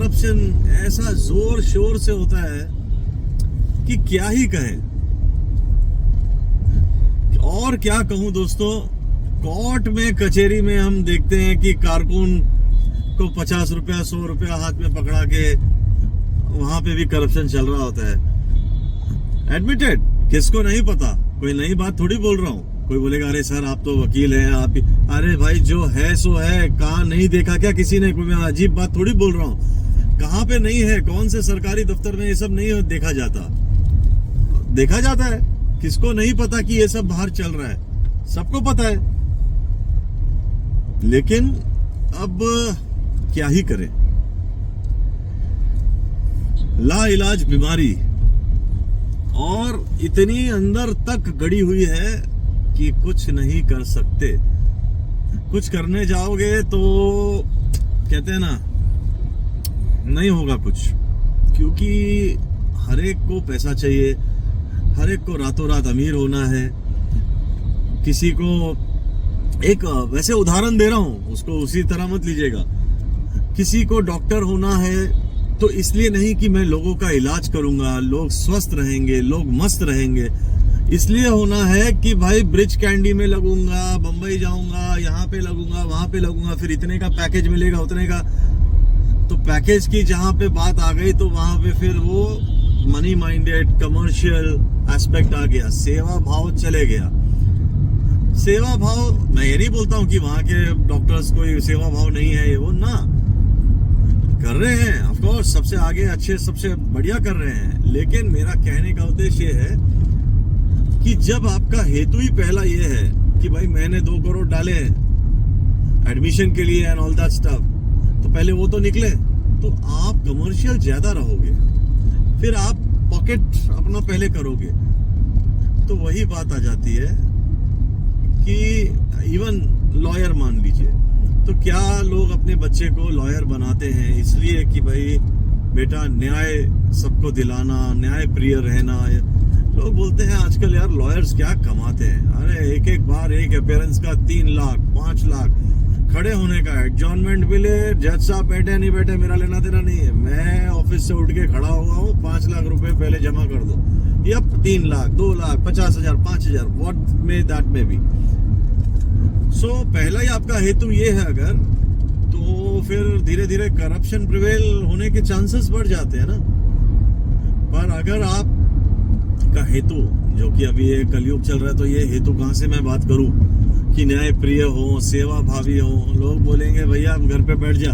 Corruption ऐसा जोर शोर से होता है कि क्या ही कहें। और क्या कहूं दोस्तों, कोर्ट में कचहरी में हम देखते हैं कि कारकुन को 50 रुपया 100 रुपया हाथ में पकड़ा के वहां पे भी करप्शन चल रहा होता है। एडमिटेड, किसको नहीं पता, कोई नई बात थोड़ी बोल रहा हूँ। कोई बोलेगा अरे सर आप तो वकील हैं, आप अरे भाई जो है सो है, कहाँ नहीं देखा क्या किसी ने? कोई मैं अजीब बात थोड़ी बोल रहा हूँ। कहाँ पे नहीं है? कौन से सरकारी दफ्तर में ये सब नहीं देखा जाता? देखा जाता है। किसको नहीं पता कि ये सब बाहर चल रहा है? सबको पता है। लेकिन अब क्या ही करें, ला इलाज बीमारी और इतनी अंदर तक गड़ी हुई है कि कुछ नहीं कर सकते। कुछ करने जाओगे तो कहते हैं ना, नहीं होगा कुछ, क्योंकि हर एक को पैसा चाहिए, हर एक को रातों रात अमीर होना है। किसी को एक वैसे उदाहरण दे रहा हूं, उसको उसी तरह मत लीजिएगा। किसी को डॉक्टर होना है तो इसलिए नहीं कि मैं लोगों का इलाज करूंगा, लोग स्वस्थ रहेंगे, लोग मस्त रहेंगे, इसलिए होना है कि भाई ब्रिज कैंडी में लगूंगा, बंबई जाऊंगा, यहाँ पे लगूंगा, वहां पे लगूंगा, फिर इतने का पैकेज मिलेगा, उतने का। तो पैकेज की जहां पे बात आ गई तो वहां पे फिर वो मनी माइंडेड कमर्शियल एस्पेक्ट आ गया, सेवा भाव चले गया। सेवा भाव, मैं ये नहीं बोलता हूँ कि वहां के डॉक्टर्स कोई सेवा भाव नहीं है, ये वो ना कर रहे हैं, ऑफ कोर्स सबसे आगे अच्छे सबसे बढ़िया कर रहे हैं। लेकिन मेरा कहने का उद्देश्य ये है कि जब आपका हेतु ही पहला ये है कि भाई मैंने 2 करोड़ डाले एडमिशन के लिए एंड ऑल दैट स्टफ, तो पहले वो तो निकले, तो आप कमर्शियल ज्यादा रहोगे, फिर आप पॉकेट अपना पहले करोगे। तो वही बात आ जाती है कि इवन लॉयर मान लीजिए, तो क्या लोग अपने बच्चे को लॉयर बनाते हैं इसलिए कि भाई बेटा न्याय सबको दिलाना, न्याय प्रिय रहना। लोग बोलते हैं आजकल यार लॉयर्स क्या कमाते हैं, अरे एक बार एक अपीयरेंस का 3 लाख 5 लाख, खड़े होने का एडजॉर्नमेंट मिले, जज साहब बैठे नहीं बैठे मेरा लेना देना नहीं है, मैं ऑफिस से उठ के खड़ा हुआ हूँ, 5 लाख रुपए पहले जमा कर दो, या 3 lakh 2 lakh 50,000 5,000 what may that may be. So पहला ही आपका हेतु ये है अगर, तो फिर धीरे धीरे करप्शन प्रिवेल होने के चांसेस बढ़ जाते हैं ना। पर अगर आप का हेतु, जो कि अभी ये कलयुग चल रहा है, तो ये हेतु कहाँ से मैं बात करूं कि न्याय प्रिय हो, सेवा भावी हो। लोग बोलेंगे भैया आप घर पे बैठ जा,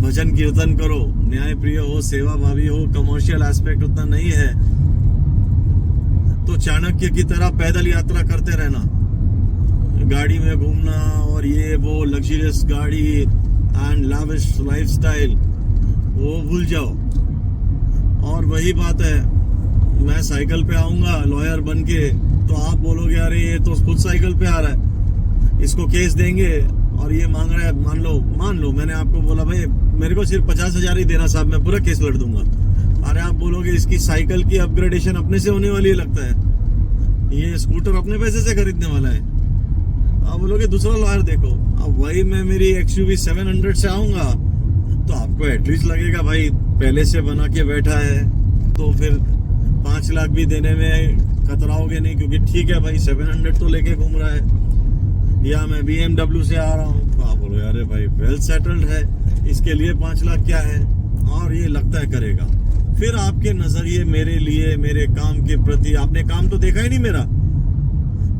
भजन कीर्तन करो, न्याय प्रिय हो, सेवा भावी हो, कमर्शियल एस्पेक्ट उतना नहीं है तो चाणक्य की तरह पैदल यात्रा करते रहना, गाड़ी में घूमना और ये वो लग्जरियस गाड़ी एंड लाविश लाइफस्टाइल वो भूल जाओ। और वही बात है, मैं साइकिल पे आऊंगा लॉयर बन के, तो आप बोलोगे अरे ये तो खुद साइकिल पे आ रहा है, इसको केस देंगे और ये मांग रहा है, मान लो मैंने आपको बोला भाई मेरे को सिर्फ 50,000 ही देना साहब, मैं पूरा केस लड़ दूंगा। अरे आप बोलोगे इसकी साइकिल की अपग्रेडेशन अपने से होने वाली है, लगता है ये स्कूटर अपने पैसे से खरीदने वाला है। आप बोलोगे दूसरा लॉयर देखो। अब वही मैं मेरी XUV 700 से आऊंगा तो आपको एटलीस्ट लगेगा भाई पहले से बना के बैठा है, तो फिर 5 लाख भी देने में कतराओगे नहीं, क्योंकि ठीक है भाई 700 तो लेके घूम रहा है। या मैं BMW से आ रहा हूँ, तो आप बोलोगे अरे भाई वेल सेटल्ड है, इसके लिए 5 लाख क्या है, और ये लगता है करेगा। फिर आपके नजरिए मेरे लिए, मेरे काम के प्रति, आपने काम तो देखा ही नहीं मेरा।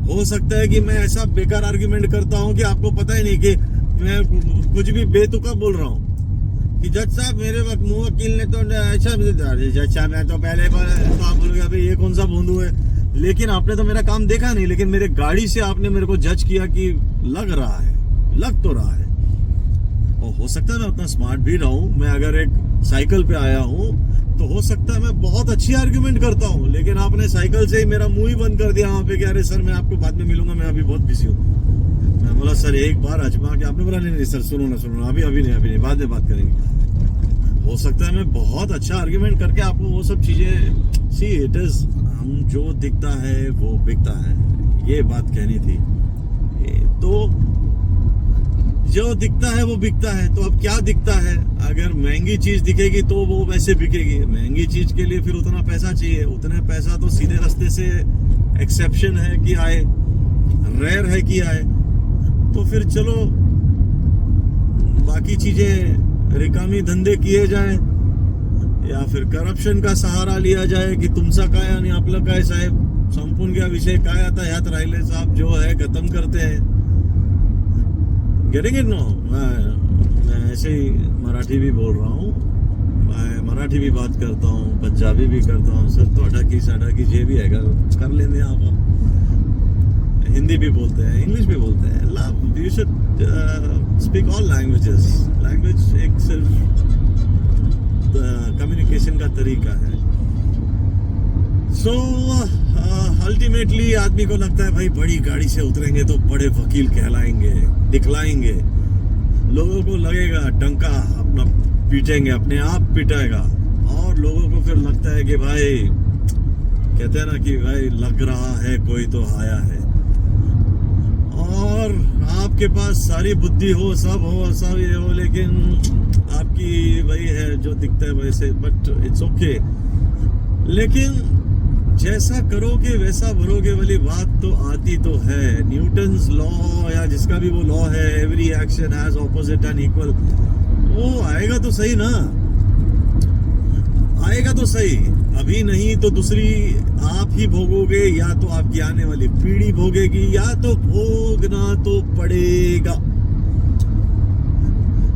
हो सकता है कि मैं ऐसा बेकार आर्ग्यूमेंट करता हूं कि आपको पता ही नहीं कि मैं कुछ भी बेतुका बोल रहा हूं कि जज साहब मेरे वक्त वकील ने तो ऐसा, जज साहब मैं तो पहले, तो आप बोलोगे अभी ये कौन सा भोंदू है। लेकिन आपने तो मेरा काम देखा नहीं, लेकिन मेरे गाड़ी से आपने मेरे को जज किया कि लग रहा है, लग तो रहा है। और हो सकता है मैं उतना स्मार्ट भी रहूं, मैं अगर एक साइकिल पे आया हूं तो हो सकता है मैं बहुत अच्छी आर्ग्यूमेंट करता हूं, लेकिन आपने साइकिल से ही मेरा मुंह ही बंद कर दिया वहां पे कि अरे सर मैं आपको बाद में मिलूंगा, मैं अभी बहुत बिजी हूँ। मैं बोला सर एक बार आजमा के, आपने बोला नहीं सर सुनो ना अभी नहीं बाद में बात करेंगे। हो सकता है मैं बहुत अच्छा आर्ग्यूमेंट करके आपको वो सब चीजें, सी इट इज, हम जो दिखता है वो बिकता है, ये बात कहनी थी। तो जो दिखता है वो बिकता है। तो अब क्या दिखता है, अगर महंगी चीज दिखेगी तो वो वैसे बिकेगी। महंगी चीज के लिए फिर उतना पैसा चाहिए, उतना पैसा तो सीधे रास्ते से एक्सेप्शन है कि आए, रेयर है कि आए। तो फिर चलो बाकी चीजें रिकामी धंधे किए जाएं, या फिर करप्शन का सहारा लिया जाए की तुमचा काय आणि आपलं काय साहेब, संपून गया विषय, काय आता ह्यात राहिले साहब, जो है खत्म करते हैं। Getting it? नो, मैं ऐसे ही मराठी भी बोल रहा हूँ, मैं मराठी भी बात करता हूँ, पंजाबी भी करता हूँ, सब तो अटाकी साडाकी जे भी है कर लेंगे आप। हिंदी भी बोलते हैं, इंग्लिश भी बोलते हैं। Love, you should speak all languages. Language एक सिर्फ कम्युनिकेशन का तरीका है। सो अल्टीमेटली आदमी को लगता है भाई बड़ी गाड़ी से उतरेंगे तो बड़े वकील कहलाएंगे, दिखलाएंगे, लोगों को लगेगा डंका अपना पीटेंगे, अपने आप पिटाएगा, और लोगों को फिर लगता है कि भाई, कहते हैं ना कि भाई लग रहा है कोई तो आया है। और आपके पास सारी बुद्धि हो, सब ये हो, लेकिन आपकी वही है जो दिखता है वैसे, बट इट्स ओके। लेकिन जैसा करोगे वैसा भरोगे वाली बात तो आती तो है। न्यूटन्स लॉ या जिसका भी वो लॉ है, every action has opposite and equal, वो आएगा तो सही ना, आएगा तो सही। अभी नहीं तो दूसरी आप ही भोगोगे, या तो आपकी आने वाली पीढ़ी भोगेगी, या तो भोगना तो पड़ेगा,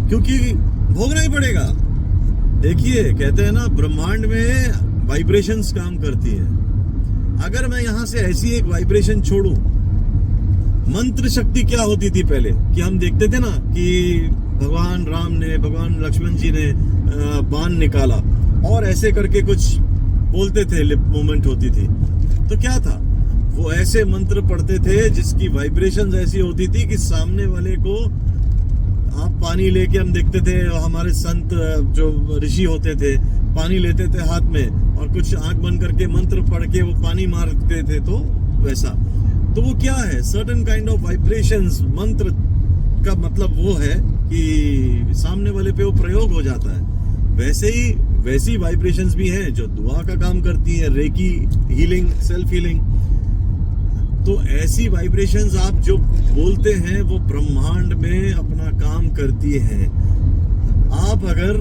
क्योंकि भोगना ही पड़ेगा। देखिए, कहते हैं ना ब्रह्मांड में वाइब्रेशंस काम करती है। अगर मैं यहां से ऐसी एक वाइब्रेशन छोड़ूं, मंत्र शक्ति क्या होती थी पहले, कि हम देखते थे ना कि भगवान राम ने, भगवान लक्ष्मण जी ने बाण निकाला और ऐसे करके कुछ बोलते थे, लिप मूवमेंट होती थी। तो क्या था, वो ऐसे मंत्र पढ़ते थे जिसकी वाइब्रेशंस ऐसी होती थी कि सामने वाले को, आप पानी लेके, हम देखते थे हमारे संत जो ऋषि होते थे, पानी लेते थे हाथ में और कुछ आंख बंद करके मंत्र पढ़ के वो पानी मारते थे, तो वैसा। तो वो क्या है, सर्टेन काइंड ऑफ वाइब्रेशंस। मंत्र का मतलब वो है कि सामने वाले पे वो प्रयोग हो जाता है। वैसे ही वैसी वाइब्रेशंस भी हैं जो दुआ का काम करती है, रेकी हीलिंग, सेल्फ हीलिंग। तो ऐसी वाइब्रेशंस आप जो बोलते हैं वो ब्रह्मांड में अपना काम करती है। आप अगर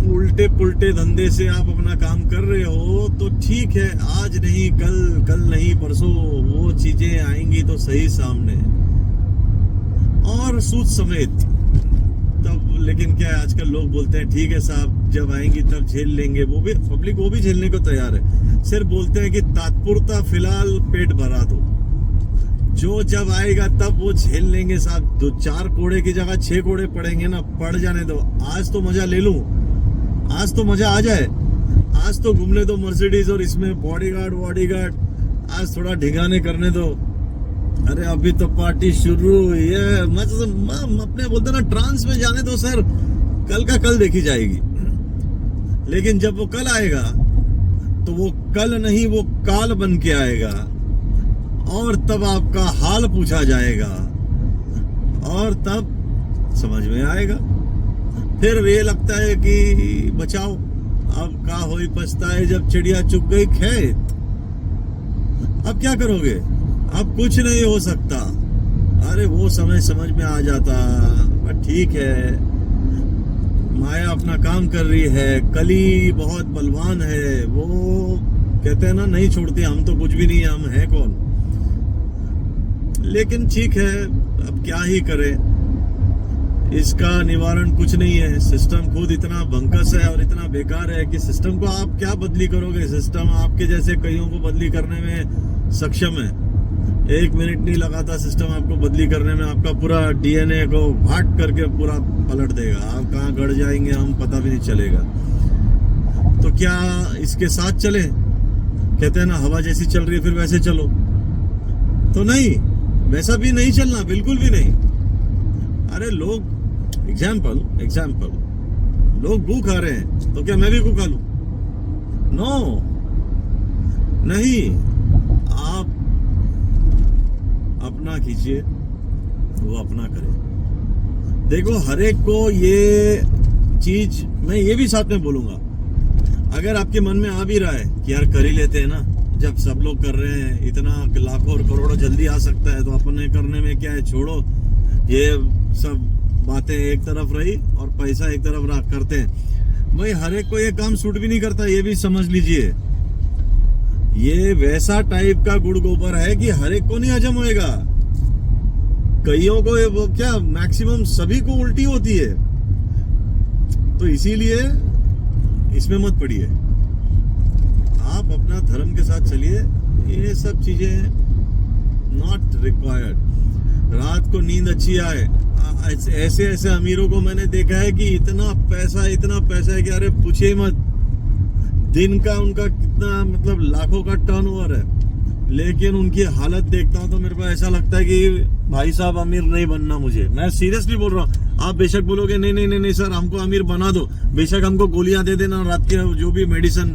उल्टे पुल्टे धंधे से आप अपना काम कर रहे हो तो ठीक है, आज नहीं कल, कल नहीं परसों वो चीजें आएंगी तो सही सामने, और सूद समेत तब। लेकिन क्या है, आजकल लोग बोलते हैं ठीक है साहब, जब आएंगी तब झेल लेंगे। वो भी पब्लिक वो भी झेलने को तैयार है, सिर्फ बोलते हैं कि तात्पुरता फिलहाल पेट भरा दो, जो जब आएगा तब वो झेल लेंगे साहब। 2-4 कोड़े की जगह 6 कोड़े पड़ेंगे ना, पड़ जाने दो। आज तो मजा ले लूं, आज तो मजा आ जाए, आज तो घूमने दो मर्सिडीज और इसमें बॉडीगार्ड, आज थोड़ा ढिगाने करने दो। अरे अभी तो पार्टी शुरू हुई है, अपने बोलते ना ट्रांस में जाने दो सर, कल का कल देखी जाएगी। लेकिन जब वो कल आएगा तो वो कल नहीं, वो काल बन के आएगा, और तब आपका हाल पूछा जाएगा, और तब समझ में आएगा। फिर ये लगता है कि बचाओ, अब का होई पछताए जब चिड़िया चुग गई खेत। अब क्या करोगे, अब कुछ नहीं हो सकता। अरे वो समय समझ में आ जाता, पर ठीक है, माया अपना काम कर रही है, कली बहुत बलवान है, वो कहते हैं ना नहीं छोड़ते, हम तो कुछ भी नहीं है, हम हैं कौन। लेकिन ठीक है, अब क्या ही करें, इसका निवारण कुछ नहीं है। सिस्टम खुद इतना भंकस है और इतना बेकार है कि सिस्टम को आप क्या बदली करोगे। सिस्टम आपके जैसे कईयों को बदली करने में सक्षम है, 1 मिनट नहीं लगाता सिस्टम आपको बदली करने में। आपका पूरा डीएनए को भाट करके पूरा पलट देगा, आप कहाँ गड़ जाएंगे हम पता भी नहीं चलेगा। तो क्या इसके साथ चले, कहते हैं ना हवा जैसी चल रही है फिर वैसे चलो, तो नहीं, वैसा भी नहीं चलना, बिल्कुल भी नहीं। अरे लोग एग्जाम्पल लोग गू खा रहे हैं, तो क्या मैं भी गू खा लूं? नो, नहीं, आप अपना कीजिए, वो अपना करे। देखो हर एक को ये चीज मैं ये भी साथ में बोलूंगा, अगर आपके मन में आ भी रहा है कि यार कर ही लेते हैं ना, जब सब लोग कर रहे हैं, इतना लाखों और करोड़ों जल्दी आ सकता है तो अपने करने में क्या है, छोड़ो ये सब बातें एक तरफ रही और पैसा एक तरफ रख करते हैं। भाई हर एक को ये काम सूट भी नहीं करता, ये भी समझ लीजिए। ये वैसा टाइप का गुड़ गोबर है कि हर एक को नहीं हजम होएगा, कईयों को वो क्या मैक्सिमम सभी को उल्टी होती है। तो इसीलिए इसमें मत पड़िए, आप अपना धर्म के साथ चलिए। ये सब चीजें नॉट रिक्वायर्ड। रात को नींद अच्छी आए, ऐसे ऐसे अमीरों को मैंने देखा है कि इतना पैसा है कि अरे पूछिए मत, दिन का उनका कितना मतलब लाखों का टर्नओवर है, लेकिन उनकी हालत देखता हूं तो मेरे को ऐसा लगता है कि भाई साहब अमीर नहीं बनना मुझे। मैं सीरियसली बोल रहा हूँ। आप बेशक बोलोगे नहीं सर हमको अमीर बना दो, बेशक हमको गोलियां दे देना रात के जो भी मेडिसिन,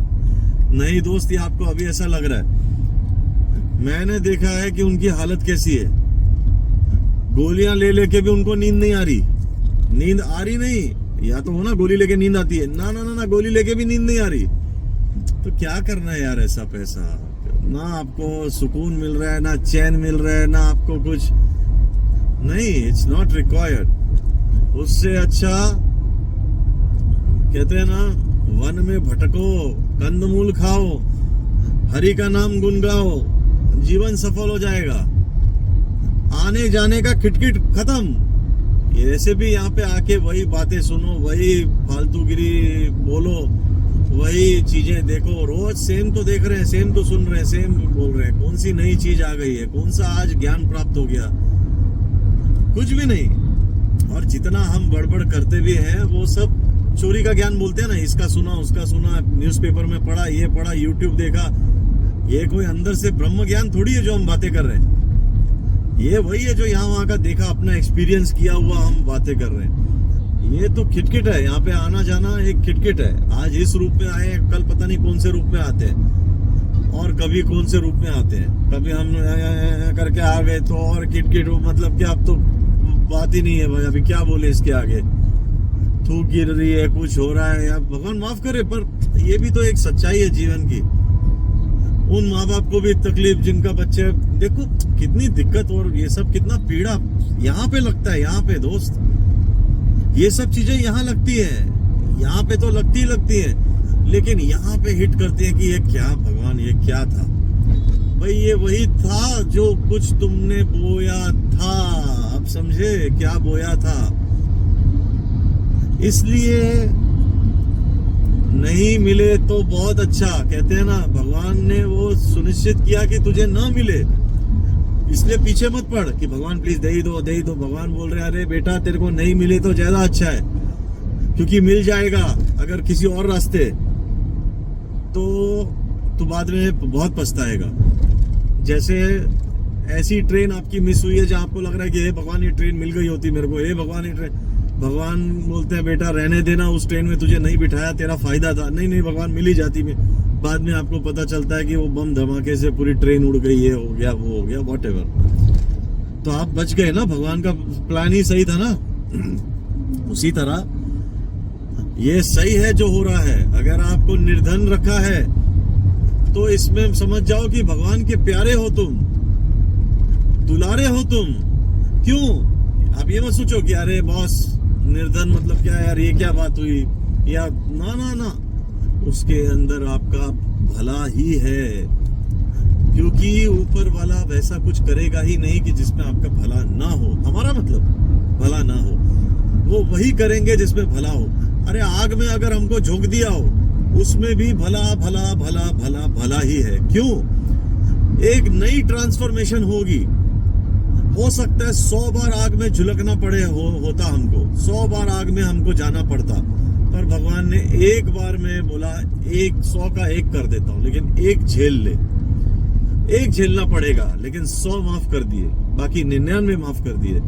नहीं दोस्त, ये आपको अभी ऐसा लग रहा है। मैंने देखा है कि उनकी हालत कैसी है, गोलियां ले लेके भी उनको नींद नहीं आ रही। नींद आ रही नहीं, या तो हो ना गोली लेके नींद आती है, ना गोली लेके भी नींद नहीं आ रही। तो क्या करना है यार, ऐसा पैसा ना आपको सुकून मिल रहा है, ना चैन मिल रहा है, ना आपको कुछ नहीं। It's not required. उससे अच्छा कहते हैं ना, वन में भटको, कंदमूल खाओ, हरि का नाम गुनगाओ, जीवन सफल हो जाएगा। आने जाने का खिटखिट खत्म। ये ऐसे भी यहाँ पे आके वही बातें सुनो, वही फालतूगिरी बोलो, वही चीजें देखो, रोज सेम तो देख रहे हैं, सेम तो सुन रहे हैं, सेम बोल रहे हैं। कौन सी नई चीज आ गई है, कौन सा आज ज्ञान प्राप्त हो गया, कुछ भी नहीं। और जितना हम बड़बड़ करते भी हैं वो सब चोरी का ज्ञान बोलते हैं ना, इसका सुना उसका सुना, न्यूज़पेपर में पढ़ा, ये पढ़ा, यूट्यूब देखा। ये कोई अंदर से ब्रह्म ज्ञान थोड़ी है जो हम बातें कर रहे हैं। ये वही है जो यहाँ वहाँ का देखा, अपना एक्सपीरियंस किया हुआ हम बातें कर रहे हैं। ये तो खिटखिट है, यहाँ पे आना जाना एक खिटखिट है। आज इस रूप में आए, कल पता नहीं कौन से रूप में आते हैं, और कभी कौन से रूप में आते हैं। कभी हम करके आ गए तो और खिटखिट, मतलब कि अब तो बात ही नहीं है भाई, अभी क्या बोले इसके आगे। थूक गिर रही है, कुछ हो रहा है, या भगवान माफ करे, पर ये भी तो एक सच्चाई है जीवन की। उन माँ बाप को भी तकलीफ जिनका बच्चे, देखो कितनी दिक्कत और ये सब कितना पीड़ा यहाँ पे लगता है। यहाँ पे दोस्त ये सब चीजें यहाँ लगती है, यहाँ पे तो लगती है, लेकिन यहाँ पे हिट करती है कि ये क्या भगवान, ये क्या था भाई, ये वही था जो कुछ तुमने बोया था। अब समझे क्या बोया था। इसलिए नहीं मिले तो बहुत अच्छा, कहते हैं ना, भगवान ने वो सुनिश्चित किया कि तुझे ना मिले, इसलिए पीछे मत पड़ कि भगवान प्लीज दे ही दो। भगवान बोल रहे अरे बेटा तेरे को नहीं मिले तो ज्यादा अच्छा है, क्योंकि मिल जाएगा अगर किसी और रास्ते, तो बाद में बहुत पछताएगा। जैसे ऐसी ट्रेन आपकी मिस हुई है जहां आपको लग रहा है कि हे भगवान ये ट्रेन मिल गई होती मेरे को, हे भगवान ये ट्रेन, भगवान बोलते हैं बेटा रहने देना, उस ट्रेन में तुझे नहीं बिठाया, तेरा फायदा था। नहीं भगवान मिल ही जाती में, बाद में आपको पता चलता है कि वो बम धमाके से पूरी ट्रेन उड़ गई, ये हो गया वो हो गया, व्हाटएवर। तो आप बच गए ना, भगवान का प्लान ही सही था ना। उसी तरह ये सही है जो हो रहा है। अगर आपको निर्धन रखा है तो इसमें समझ जाओ कि भगवान के प्यारे हो तुम, दुलारे हो तुम। क्यों? आप ये मत सोचो कि अरे बॉस निर्धन मतलब क्या यार, ये क्या बात हुई, या ना, उसके अंदर आपका भला ही है, क्योंकि ऊपर वाला वैसा कुछ करेगा ही नहीं कि जिसमें आपका भला ना हो। हमारा मतलब भला ना हो, वो वही करेंगे जिसमें भला हो। अरे आग में अगर हमको झोंक दिया हो, उसमें भी भला भला भला भला भला ही है। क्यों? एक नई ट्रांसफॉर्मेशन होगी। हो सकता है 100 बार आग में झुलकना पड़े होता हमको, 100 बार आग में हमको जाना पड़ता, पर भगवान ने एक बार में बोला 100 का 1 कर देता हूं, लेकिन 1 झेल ले। 1 झेलना पड़ेगा, लेकिन 100 माफ कर दिए, बाकी 99 माफ कर दिए।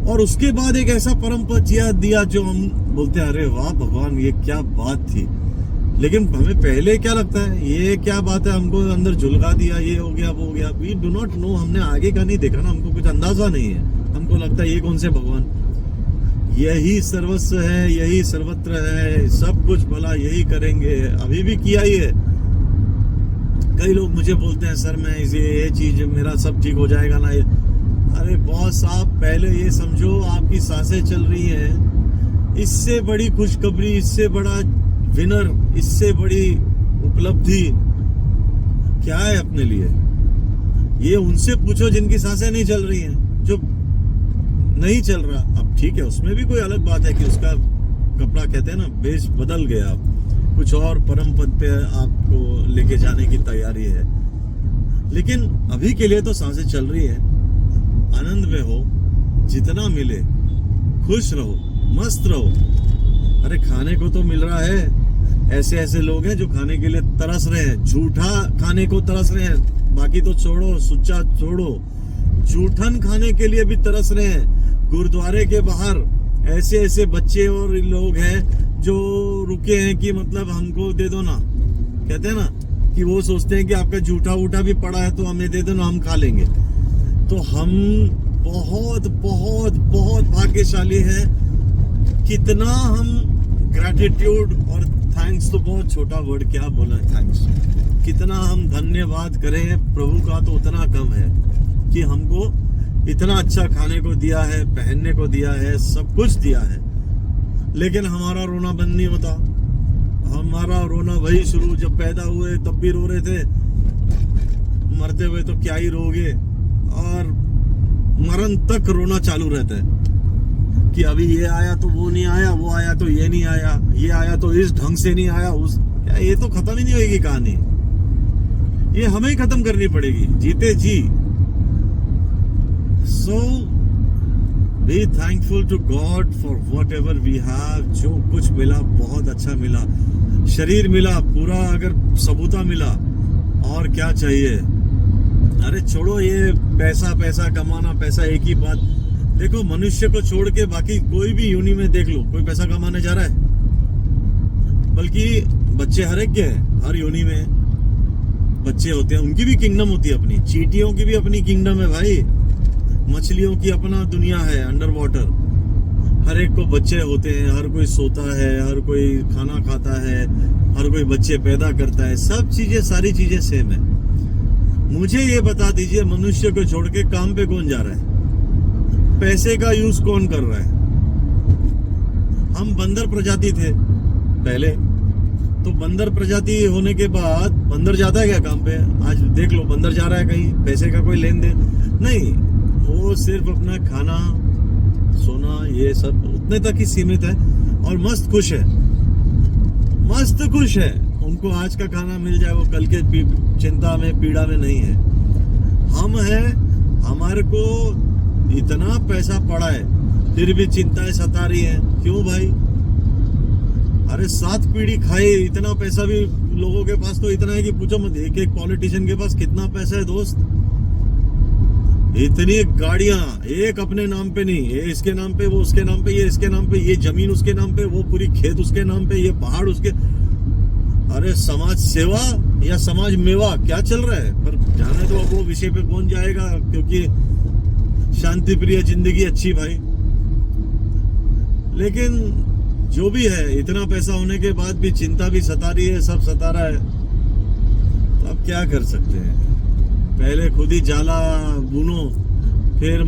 और उसके बाद एक ऐसा परम पद दिया जो हम बोलते हैं अरे वाह भगवान ये क्या बात थी। लेकिन हमें पहले क्या लगता है, ये क्या बात है, हमको अंदर झुलका दिया, ये हो गया वो हो गया। वी डू नॉट नो, हमने आगे का नहीं देखा ना, हमको कुछ अंदाजा नहीं है। हमको लगता है ये कौन से भगवान, यही सर्वस्व है, यही सर्वत्र है, सब कुछ भला यही करेंगे। अभी भी किया ही है। कई लोग मुझे बोलते हैं सर मैं ये चीज मेरा सब ठीक हो जाएगा ना। अरे बॉस, आप पहले ये समझो आपकी सांसें चल रही हैं, इससे बड़ी खुशखबरी, इससे बड़ा विनर, इससे बड़ी उपलब्धि क्या है अपने लिए? ये उनसे पूछो जिनकी सांसें नहीं चल रही हैं, जो नहीं चल रहा। अब ठीक है, उसमें भी कोई अलग बात है कि उसका कपड़ा कहते हैं ना बेस बदल गया, कुछ और परम पद पे आपको लेके जाने की तैयारी है। लेकिन अभी के लिए तो सांसें चल रही है। आनंद में हो, जितना मिले खुश रहो, मस्त रहो। अरे खाने को तो मिल रहा है। ऐसे ऐसे लोग हैं जो खाने के लिए तरस रहे हैं, झूठा खाने को तरस रहे हैं। बाकी तो छोड़ो, सुच्चा छोड़ो, जूठन खाने के लिए भी तरस रहे हैं। गुरुद्वारे के बाहर ऐसे ऐसे बच्चे और लोग हैं जो रुके हैं कि मतलब हमको दे दो ना, कहते हैं ना कि वो सोचते हैं कि आपका जूठा उठा भी पड़ा है तो हमें दे दो ना, हम खा लेंगे। तो हम बहुत बहुत बहुत भाग्यशाली हैं। कितना हम ग्रैटिट्यूड और थैंक्स, तो बहुत छोटा वर्ड, क्या बोला थैंक्स, कितना हम धन्यवाद करें प्रभु का तो उतना कम है कि हमको इतना अच्छा खाने को दिया है, पहनने को दिया है, सब कुछ दिया है। लेकिन हमारा रोना बंद नहीं होता। हमारा रोना वही शुरू, जब पैदा हुए तब भी रो रहे थे, मरते हुए तो क्या ही रोगे, और मरण तक रोना चालू रहता है कि अभी ये आया तो वो नहीं आया, वो आया तो ये नहीं आया, ये आया तो इस ढंग से नहीं आया, उस क्या, ये तो खत्म ही नहीं होगी कहानी। ये हमें ही खत्म करनी पड़ेगी जीते जी। So be thankful to God for whatever we have। जो कुछ मिला बहुत अच्छा मिला, शरीर मिला पूरा, अगर सबूता मिला, और क्या चाहिए। अरे छोड़ो ये पैसा पैसा कमाना, पैसा एक ही बात। देखो मनुष्य को छोड़ के बाकी कोई भी यूनि में देख लो, कोई पैसा कमाने जा रहा है? बल्कि बच्चे हर एक के हैं, हर यूनि में बच्चे होते हैं, उनकी भी किंगडम होती है अपनी। चींटियों की भी अपनी किंगडम है भाई, मछलियों की अपना दुनिया है अंडर वाटर। हर एक को बच्चे होते हैं, हर कोई सोता है, हर कोई खाना खाता है, हर कोई बच्चे पैदा करता है। सब चीजें, सारी चीजें सेम है। मुझे ये बता दीजिए, मनुष्य को छोड़ के काम पे कौन जा रहा है? पैसे का यूज कौन कर रहा है? हम बंदर प्रजाति थे पहले, तो बंदर प्रजाति होने के बाद बंदर जाता है क्या काम पे? आज देख लो बंदर जा रहा है कहीं, पैसे का कोई लेन देन नहीं। वो सिर्फ अपना खाना, सोना, ये सब उतने तक ही सीमित है, और मस्त खुश है, मस्त खुश है। उनको आज का खाना मिल जाए, वो कल के चिंता में, पीड़ा में नहीं है। हम हैं, हमारे को इतना पैसा पड़ा है फिर भी चिंताएं सता रही है। क्यों भाई? अरे 7 पीढ़ी खाए, इतना पैसा भी लोगों के पास तो इतना है कि पूछो मत। एक एक पॉलिटिशियन के पास कितना पैसा है दोस्त, इतनी गाड़ियां, एक अपने नाम पे नहीं, ये इसके नाम पे, वो उसके नाम पे, ये इसके नाम पे, ये जमीन उसके नाम पे, वो पूरी खेत उसके नाम पे, ये पहाड़ उसके। अरे समाज सेवा या समाज मेवा क्या चल रहा है? पर जाने तो अब वो विषय पे कौन जाएगा, क्योंकि शांति प्रिय जिंदगी अच्छी भाई। लेकिन जो भी है, इतना पैसा होने के बाद भी चिंता भी सता रही है, सब सता रहा है, तो अब क्या कर सकते हैं? पहले खुद ही जाला बुनो, फिर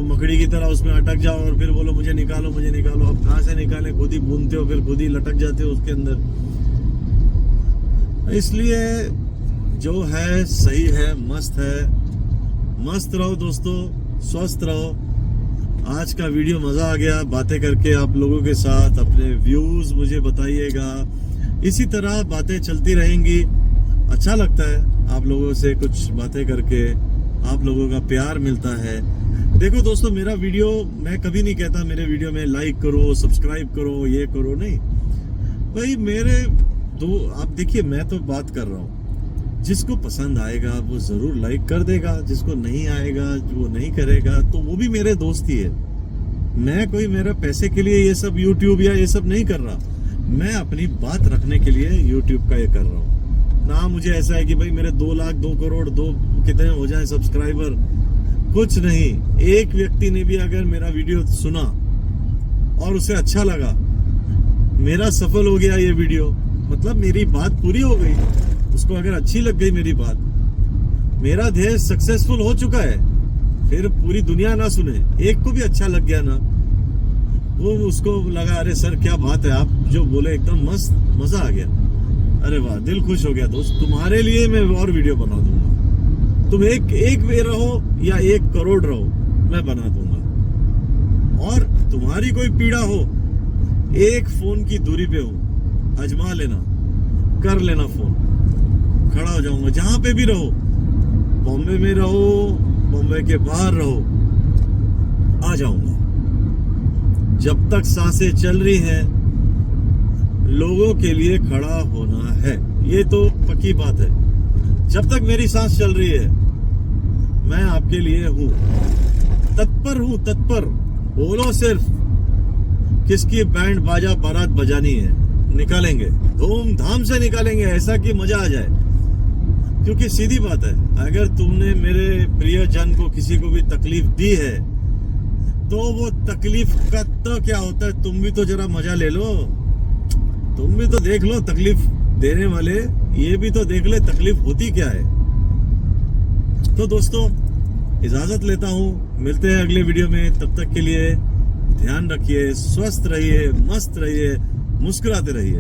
मकड़ी की तरह उसमें अटक जाओ, और फिर बोलो मुझे निकालो, मुझे निकालो। अब कहाँ से निकाले? खुद ही बुनते हो, फिर खुद ही लटक जाते हो उसके अंदर। इसलिए जो है सही है, मस्त है। मस्त रहो दोस्तों, स्वस्थ रहो। आज का वीडियो मजा आ गया बातें करके आप लोगों के साथ। अपने व्यूज मुझे बताइएगा, इसी तरह बातें चलती रहेंगी। अच्छा लगता है आप लोगों से कुछ बातें करके, आप लोगों का प्यार मिलता है। देखो दोस्तों, मेरा वीडियो, मैं कभी नहीं कहता मेरे वीडियो में लाइक करो, सब्सक्राइब करो, ये करो, नहीं भाई। मेरे दो, आप देखिए, मैं तो बात कर रहा हूँ, जिसको पसंद आएगा वो जरूर लाइक कर देगा, जिसको नहीं आएगा, वो नहीं करेगा, तो वो भी मेरे दोस्त ही है। मैं कोई मेरा पैसे के लिए ये सब यूट्यूब या ये सब नहीं कर रहा, मैं अपनी बात रखने के लिए यूट्यूब का ये कर रहा हूँ ना। मुझे ऐसा है कि भाई मेरे 2 लाख 2 करोड़ 2 कितने हो जाए सब्सक्राइबर, कुछ नहीं। एक व्यक्ति ने भी अगर मेरा वीडियो सुना और उसे अच्छा लगा, मेरा सफल हो गया ये वीडियो, मतलब मेरी बात पूरी हो गई, उसको अगर अच्छी लग गई मेरी बात, मेरा ध्येय सक्सेसफुल हो चुका है। फिर पूरी दुनिया ना सुने, एक को भी अच्छा लग गया ना, वो उसको लगा अरे सर क्या बात है, आप जो बोले एकदम मस्त, मजा आ गया, अरे वाह दिल खुश हो गया दोस्त, तुम्हारे लिए मैं और वीडियो बना दूंगा, तुम एक वे रहो या 1 करोड़ रहो, मैं बना दूंगा। और तुम्हारी कोई पीड़ा हो, एक फोन की दूरी पे हूं, आजमा लेना, कर लेना फोन, खड़ा हो जाऊंगा, जहां पे भी रहो, बॉम्बे में रहो, बॉम्बे के बाहर रहो, आ जाऊंगा। जब तक सांसें चल रही हैं, लोगों के लिए खड़ा होना है, ये तो पक्की बात है। जब तक मेरी सांस चल रही है, मैं आपके लिए हूं, तत्पर, बोलो सिर्फ किसकी बैंड बाजा बारात बजानी है, निकालेंगे, धूमधाम से निकालेंगे, ऐसा कि मजा आ जाए। क्योंकि सीधी बात है, अगर तुमने मेरे प्रियजन को किसी को भी तकलीफ दी है, तो वो तकलीफ का तो क्या होता है, तुम भी तो जरा मजा ले लो, तुम भी तो देख लो, तकलीफ देने वाले ये भी तो देख ले तकलीफ होती क्या है। तो दोस्तों इजाजत लेता हूँ, मिलते हैं अगले वीडियो में, तब तक के लिए ध्यान रखिए, स्वस्थ रहिए, मस्त रहिए, मुस्कुराते रहिए।